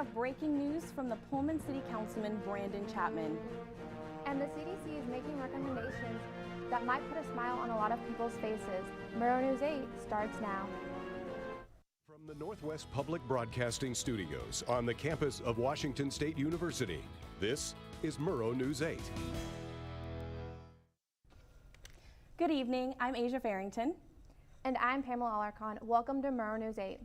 have breaking news from the Pullman City Councilman Brandon Chapman. And the CDC is making recommendations that might put a smile on a lot of people's faces. Murrow News 8 starts now. From the Northwest Public Broadcasting Studios on the campus of Washington State University, this is Murrow News 8. Good evening, I'm Asia Farrington. And I'm Pamela Alarcon. Welcome to Murrow News 8.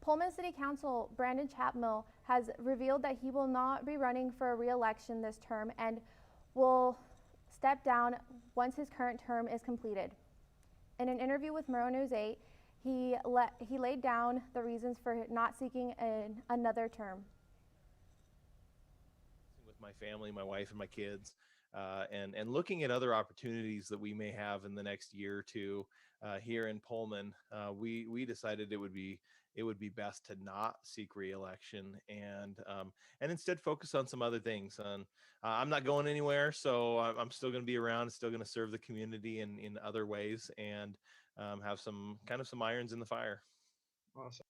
Pullman City Council Brandon Chapman has revealed that he will not be running for re-election this term and will step down once his current term is completed. In an interview with Murrow News 8, he laid down the reasons for not seeking another term. With my family, my wife and my kids, and looking at other opportunities that we may have in the next year or two here in Pullman, we decided it would be best to not seek re-election and instead focus on some other things. I'm not going anywhere, so I'm still going to be around, still going to serve the community in other ways, and have some irons in the fire. Awesome.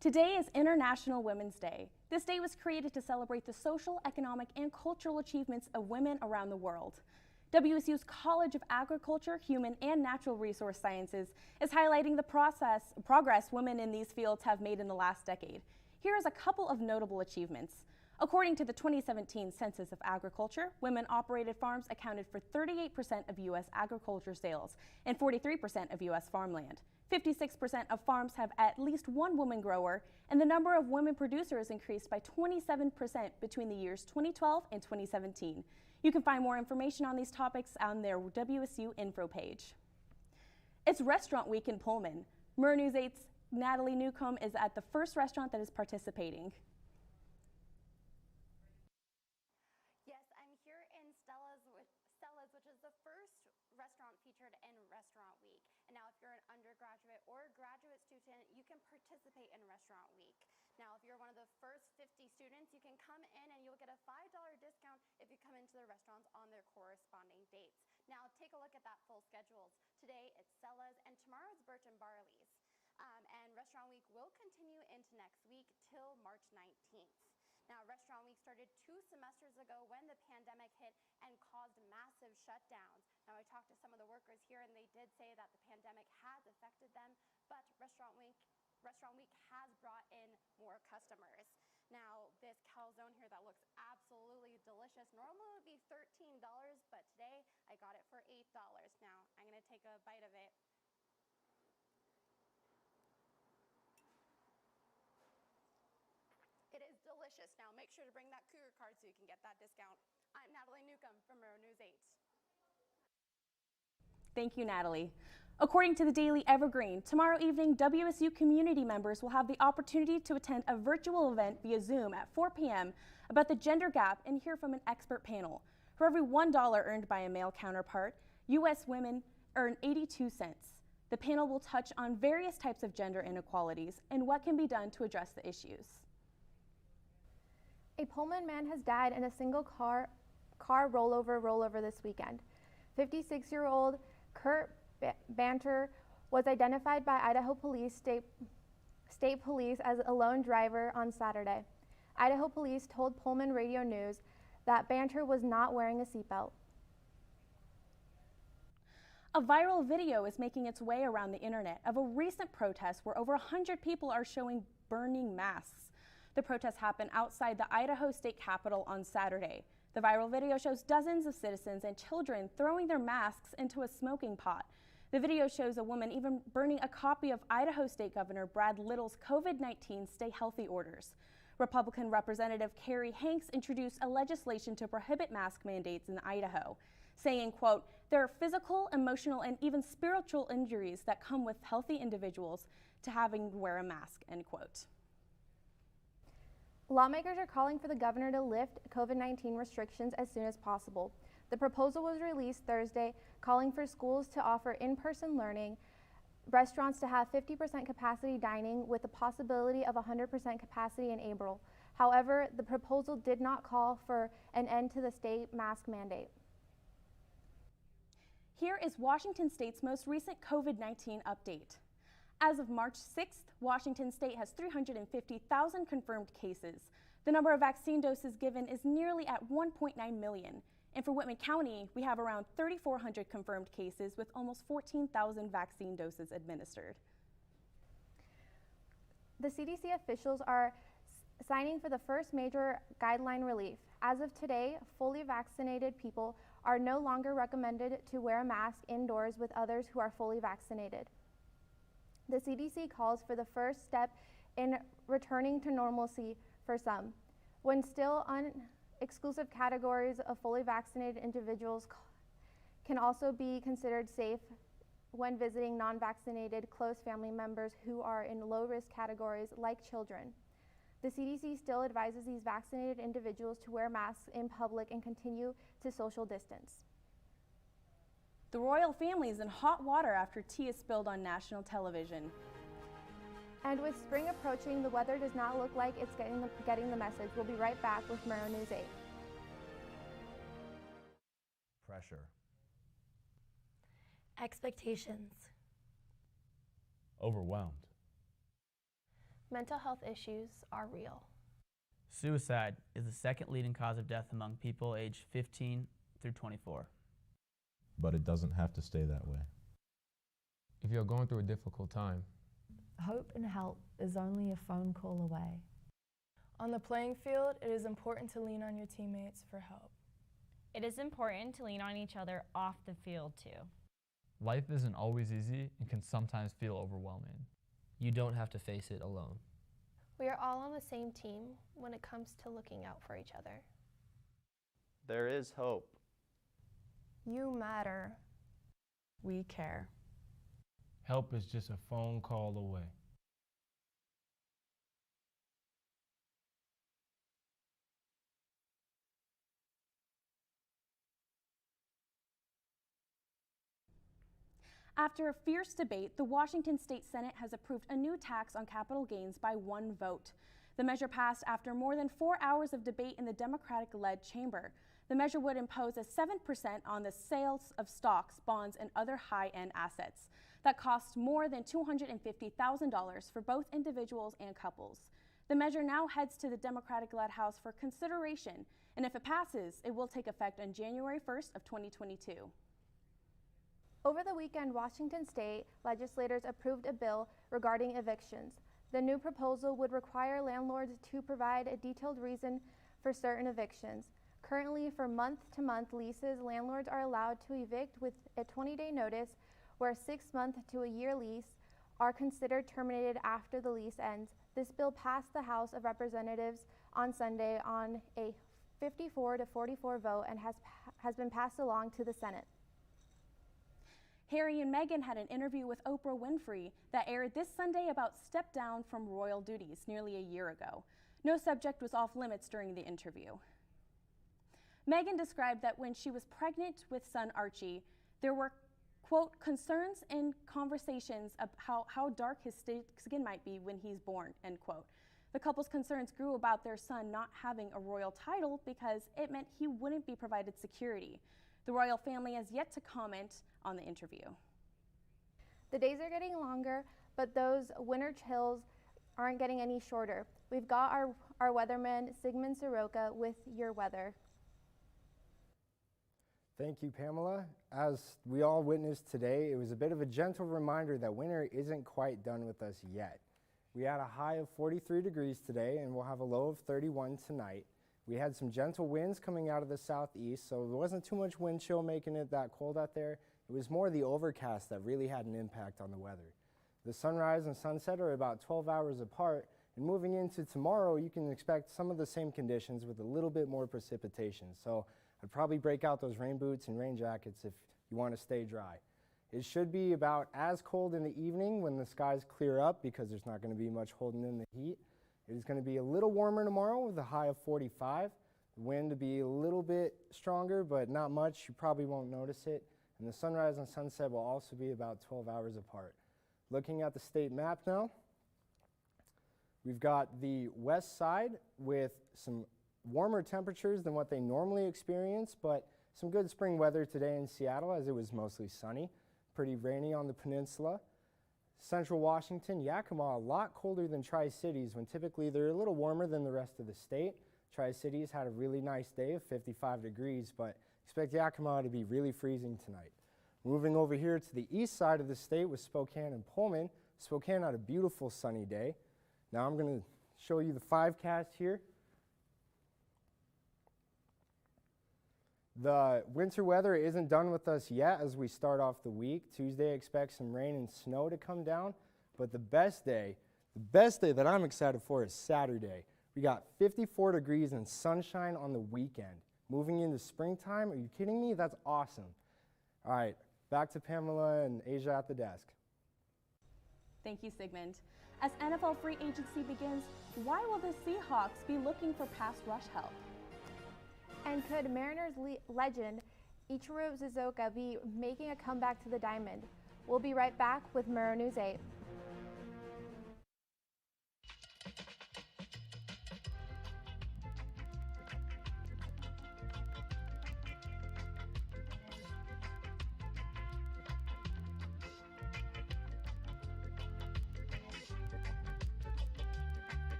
Today is International Women's Day. This day was created to celebrate the social, economic, and cultural achievements of women around the world. WSU's College of Agriculture, Human, and Natural Resource Sciences is highlighting the progress women in these fields have made in the last decade. Here is a couple of notable achievements. According to the 2017 Census of Agriculture, women-operated farms accounted for 38% of U.S. agriculture sales and 43% of U.S. farmland. 56% of farms have at least one woman grower, and the number of women producers increased by 27% between the years 2012 and 2017. You can find more information on these topics on their WSU info page. It's Restaurant Week in Pullman. Murrow News 8's Natalie Newcomb is at the first restaurant that is participating. Yes, I'm here in Stella's, which is the first restaurant featured in Restaurant Week. And now if you're an undergraduate or graduate student, you can participate in Restaurant Week. Now, if you're one of the first 50 students, you can come in and you'll get a $5 discount if you come into the restaurants on their corresponding dates. Now, take a look at that full schedules. Today, it's Stella's, and tomorrow it's Birch and Barley's. And Restaurant Week will continue into next week till March 19th. Now, Restaurant Week started 2 semesters ago when the pandemic hit and caused massive shutdowns. Now, I talked to some of the workers here, and they did say that the pandemic has affected them, but Restaurant Week has brought in more customers. Now, this calzone here that looks absolutely delicious, normally it would be $13, but today I got it for $8. Now, I'm going to take a bite of it. It is delicious. Now make sure to bring that Cougar card so you can get that discount. I'm Natalie Newcomb from Murrow News 8. Thank you, Natalie. According to the Daily Evergreen, tomorrow evening, WSU community members will have the opportunity to attend a virtual event via Zoom at 4 p.m. about the gender gap and hear from an expert panel. For every $1 earned by a male counterpart, U.S. women earn 82 cents. The panel will touch on various types of gender inequalities and what can be done to address the issues. A Pullman man has died in a single car rollover this weekend. 56-year-old Kurt Banter was identified by Idaho State Police as a lone driver on Saturday. Idaho police told Pullman Radio News that Banter was not wearing a seatbelt. A viral video is making its way around the internet of a recent protest where over 100 people are showing burning masks. The protest happened outside the Idaho State Capitol on Saturday. The viral video shows dozens of citizens and children throwing their masks into a smoking pot. The video shows a woman even burning a copy of Idaho State Governor Brad Little's COVID-19 Stay Healthy orders. Republican Representative Carrie Hanks introduced a legislation to prohibit mask mandates in Idaho, saying, quote, "There are physical, emotional, and even spiritual injuries that come with healthy individuals to having to wear a mask," end quote. Lawmakers are calling for the governor to lift COVID-19 restrictions as soon as possible. The proposal was released Thursday, calling for schools to offer in-person learning, restaurants to have 50% capacity dining with the possibility of 100% capacity in April. However, the proposal did not call for an end to the state mask mandate. Here is Washington State's most recent COVID-19 update. As of March 6th, Washington State has 350,000 confirmed cases. The number of vaccine doses given is nearly at 1.9 million. And for Whitman County, we have around 3,400 confirmed cases with almost 14,000 vaccine doses administered. The CDC officials are signing for the first major guideline relief. As of today, fully vaccinated people are no longer recommended to wear a mask indoors with others who are fully vaccinated. The CDC calls for the first step in returning to normalcy for some. When still exclusive categories of fully vaccinated individuals can also be considered safe when visiting non-vaccinated close family members who are in low-risk categories like children. The CDC still advises these vaccinated individuals to wear masks in public and continue to social distance. The royal family is in hot water after tea is spilled on national television. And with spring approaching, the weather does not look like it's getting the message. We'll be right back with Murrow News 8. Pressure. Expectations. Overwhelmed. Mental health issues are real. Suicide is the second leading cause of death among people aged 15 through 24. But it doesn't have to stay that way. If you're going through a difficult time, hope and help is only a phone call away. On the playing field, it is important to lean on your teammates for help. It is important to lean on each other off the field, too. Life isn't always easy and can sometimes feel overwhelming. You don't have to face it alone. We are all on the same team when it comes to looking out for each other. There is hope. You matter. We care. Help is just a phone call away. After a fierce debate, the Washington State Senate has approved a new tax on capital gains by one vote. The measure passed after more than 4 hours of debate in the Democratic-led chamber. The measure would impose a 7% on the sales of stocks, bonds, and other high-end assets that cost more than $250,000 for both individuals and couples. The measure now heads to the Democratic-led House for consideration, and if it passes, it will take effect on January 1st of 2022. Over the weekend, Washington State legislators approved a bill regarding evictions. The new proposal would require landlords to provide a detailed reason for certain evictions. Currently, for month-to-month leases, landlords are allowed to evict with a 20-day notice, where a 6-month to a year lease are considered terminated after the lease ends. This bill passed the House of Representatives on Sunday on a 54-44 vote and has been passed along to the Senate. Harry and Meghan had an interview with Oprah Winfrey that aired this Sunday about step down from royal duties nearly a year ago. No subject was off limits during the interview. Meghan described that when she was pregnant with son Archie, there were, quote, concerns and conversations about how dark his skin might be when he's born, end quote. The couple's concerns grew about their son not having a royal title because it meant he wouldn't be provided security. The royal family has yet to comment on the interview. The days are getting longer, but those winter chills aren't getting any shorter. We've got our weatherman, Sigmund Soroka, with your weather. Thank you, Pamela. As we all witnessed today, it was a bit of a gentle reminder that winter isn't quite done with us yet. We had a high of 43 degrees today, and we'll have a low of 31 tonight. We had some gentle winds coming out of the southeast, so there wasn't too much wind chill making it that cold out there. It was more the overcast that really had an impact on the weather. The sunrise and sunset are about 12 hours apart, and moving into tomorrow, you can expect some of the same conditions with a little bit more precipitation. So I'd probably break out those rain boots and rain jackets if you want to stay dry. It should be about as cold in the evening when the skies clear up because there's not going to be much holding in the heat. It is going to be a little warmer tomorrow with a high of 45. The wind to be a little bit stronger, but not much. You probably won't notice it. And the sunrise and sunset will also be about 12 hours apart. Looking at the state map now, we've got the west side with some warmer temperatures than what they normally experience, but some good spring weather today in Seattle as it was mostly sunny. Pretty rainy on the peninsula. Central Washington, Yakima, a lot colder than Tri-Cities when typically they're a little warmer than the rest of the state. Tri-Cities had a really nice day of 55 degrees, but expect Yakima to be really freezing tonight. Moving over here to the east side of the state with Spokane and Pullman. Spokane had a beautiful sunny day. Now I'm going to show you the 5cast here. The winter weather isn't done with us yet as we start off the week. Tuesday, expect some rain and snow to come down, but the best day that I'm excited for is Saturday. We got 54 degrees and sunshine on the weekend. Moving into springtime, are you kidding me? That's awesome. All right, back to Pamela and Asia at the desk. Thank you, Sigmund. As NFL free agency begins, why will the Seahawks be looking for pass rush help? And could Mariners legend Ichiro Suzuki be making a comeback to the diamond? We'll be right back with Murrow News 8.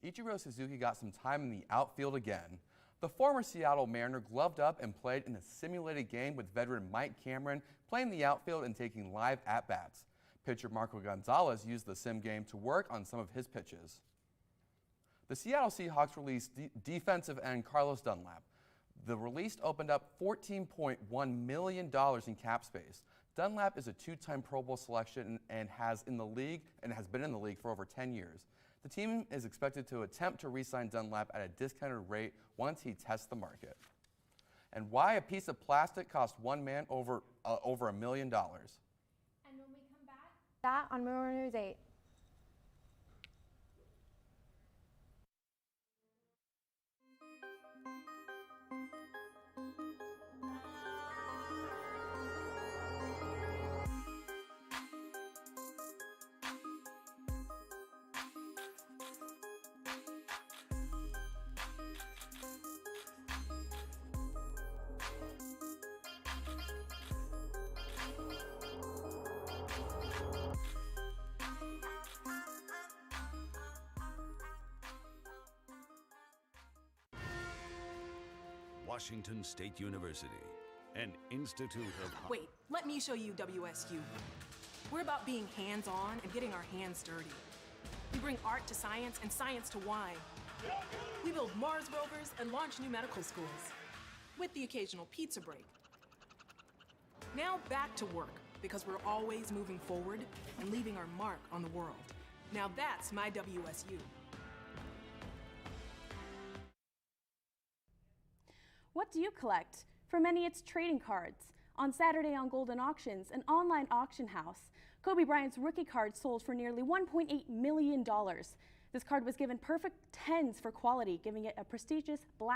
Ichiro Suzuki got some time in the outfield again. The former Seattle Mariner gloved up and played in a simulated game with veteran Mike Cameron playing the outfield and taking live at-bats. Pitcher Marco Gonzalez used the sim game to work on some of his pitches. The Seattle Seahawks released defensive end Carlos Dunlap. The release opened up $14.1 million in cap space. Dunlap is a two-time Pro Bowl selection and has been in the league for over 10 years. The team is expected to attempt to re-sign Dunlap at a discounted rate once he tests the market. And why a piece of plastic cost one man over $1 million. And when we come back, that on Murrow News 8. Washington State University, an institute of... Wait, let me show you WSU. We're about being hands-on and getting our hands dirty. We bring art to science and science to wine. We build Mars rovers and launch new medical schools, with the occasional pizza break. Now back to work, because we're always moving forward and leaving our mark on the world. Now that's my WSU. What do you collect? For many, it's trading cards. On Saturday on Golden Auctions, an online auction house, Kobe Bryant's rookie card sold for nearly $1.8 million. This card was given perfect 10s for quality, giving it a prestigious black